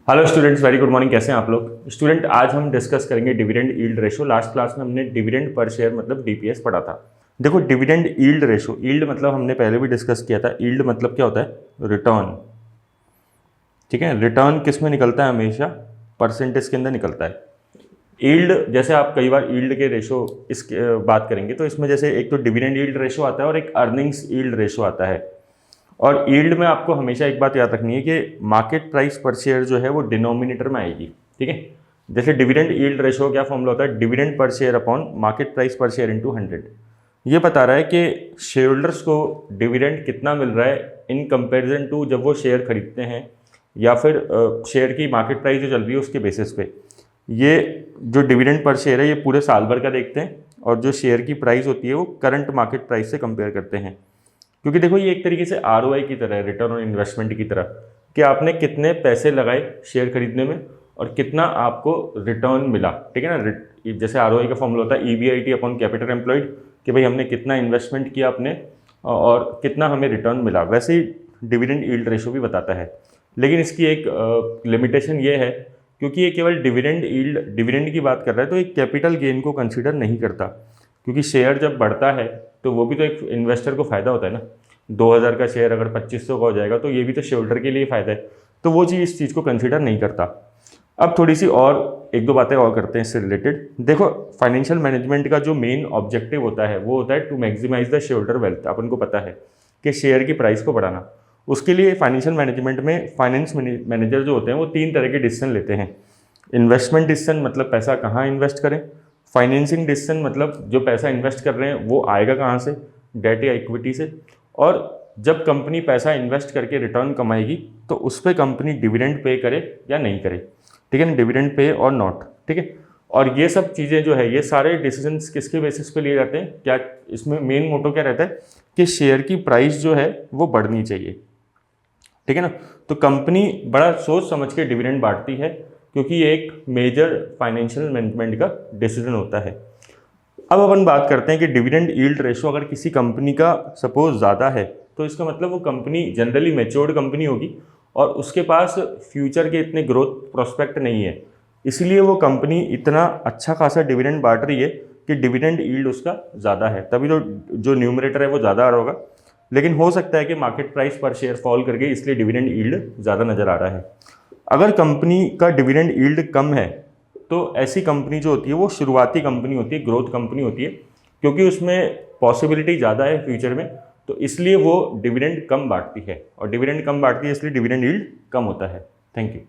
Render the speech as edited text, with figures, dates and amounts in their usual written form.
Hello students, very good morning. कैसे हैं आप लोग स्टूडेंट? आज हम डिस्कस करेंगे dividend yield ratio. Last class में हमने डिविडेंड पर शेयर मतलब डीपीएस पढ़ा था। देखो, डिविडेंड यील्ड रेशो, यील्ड मतलब हमने पहले भी डिस्कस किया था। यील्ड मतलब क्या होता है? रिटर्न। ठीक है, रिटर्न किस में निकलता है? हमेशा परसेंटेज के अंदर निकलता है। यील्ड, जैसे आप कई बार यील्ड के रेशो इसके बात करेंगे तो इसमें जैसे एक तो डिविडेंड यील्ड रेशो आता है और एक अर्निंग्स यील्ड रेशो आता है। और यील्ड में आपको हमेशा एक बात याद रखनी है कि मार्केट प्राइस पर शेयर जो है वो डिनोमिनेटर में आएगी। ठीक है, जैसे डिविडेंड यील्ड रेशो क्या फॉर्मूला होता है? Dividend per share upon market price पर शेयर इनटू 100। ये बता रहा है कि शेयर होल्डर्स को डिविडेंड कितना मिल रहा है इन कंपैरिजन टू जब वो शेयर खरीदते हैं, या फिर शेयर की मार्केट प्राइस जो चल रही है उसके बेसिस पे। ये जो डिविडेंड पर शेयर है ये पूरे साल भर का देखते हैं, और जो शेयर की प्राइस होती है वो करंट मार्केट प्राइस से कंपेयर करते हैं। क्योंकि देखो, ये एक तरीके से आरओआई की तरह है, रिटर्न ऑन इन्वेस्टमेंट की तरह, कि आपने कितने पैसे लगाए शेयर खरीदने में और कितना आपको रिटर्न मिला। ठीक है ना? जैसे आरओआई का फॉर्मूला होता है ईबीआईटी अपॉन कैपिटल एम्प्लॉयड, कि भाई हमने कितना इन्वेस्टमेंट किया अपने और कितना हमें रिटर्न मिला। वैसे ही डिविडेंड यील्ड रेशो भी बताता है, लेकिन इसकी एक लिमिटेशन ये है, क्योंकि ये केवल डिविडेंड यील्ड, डिविडेंड की बात कर रहा है, तो एक कैपिटल गेन को कंसिडर नहीं करता। क्योंकि शेयर जब बढ़ता है तो वो भी तो एक इन्वेस्टर को फ़ायदा होता है ना। 2000 का शेयर अगर 2500 का हो जाएगा तो ये भी तो शेयर होल्डर के लिए फ़ायदा है, तो वो चीज़ इस चीज़ को कंसिडर नहीं करता। अब थोड़ी सी और एक दो बातें और करते हैं इससे रिलेटेड। देखो, फाइनेंशियल मैनेजमेंट का जो मेन ऑब्जेक्टिव होता है वो होता है to maximise the shareholder wealth. अपन को पता है कि शेयर की प्राइस को बढ़ाना, उसके लिए फाइनेंशियल मैनेजमेंट में फाइनेंस मैनेजर जो होते हैं वो 3 तरह के डिसीजन लेते हैं। इन्वेस्टमेंट डिसीजन मतलब पैसा कहाँ इन्वेस्ट करें, फाइनेंसिंग डिसीजन मतलब जो पैसा इन्वेस्ट कर रहे हैं वो आएगा कहाँ से, डेट या इक्विटी से, और जब कंपनी पैसा इन्वेस्ट करके रिटर्न कमाएगी तो उस पर कंपनी डिविडेंड पे करे या नहीं करे। ठीक है ना? डिविडेंड पे और नॉट। ठीक है, और ये सब चीज़ें जो है, ये सारे डिसीजंस किसके बेसिस पे लिए जाते हैं? क्या इसमें मेन मोटो क्या रहता है कि शेयर की प्राइस जो है वो बढ़नी चाहिए। ठीक है ना? तो कंपनी बड़ा सोच समझ के डिविडेंड बांटती है, क्योंकि ये एक मेजर फाइनेंशियल मैनेजमेंट का डिसीजन होता है। अब अपन बात करते हैं कि डिविडेंड यील्ड रेशो अगर किसी कंपनी का सपोज ज़्यादा है तो इसका मतलब वो कंपनी जनरली मैच्योर्ड कंपनी होगी और उसके पास फ्यूचर के इतने ग्रोथ प्रोस्पेक्ट नहीं है, इसलिए वो कंपनी इतना अच्छा खासा डिविडेंड बांट रही है कि डिविडेंड यील्ड उसका ज़्यादा है, तभी तो जो न्यूमरेटर है वो ज़्यादा आ रहा होगा। लेकिन हो सकता है कि मार्केट प्राइस पर शेयर फॉल कर गई, इसलिए डिविडेंड यील्ड ज़्यादा नज़र आ रहा है। अगर कंपनी का डिविडेंड यील्ड कम है तो ऐसी कंपनी जो होती है वो शुरुआती कंपनी होती है, ग्रोथ कंपनी होती है, क्योंकि उसमें पॉसिबिलिटी ज़्यादा है फ्यूचर में, तो इसलिए वो डिविडेंड कम बांटती है, और डिविडेंड कम बांटती है इसलिए डिविडेंड यील्ड कम होता है। Thank you.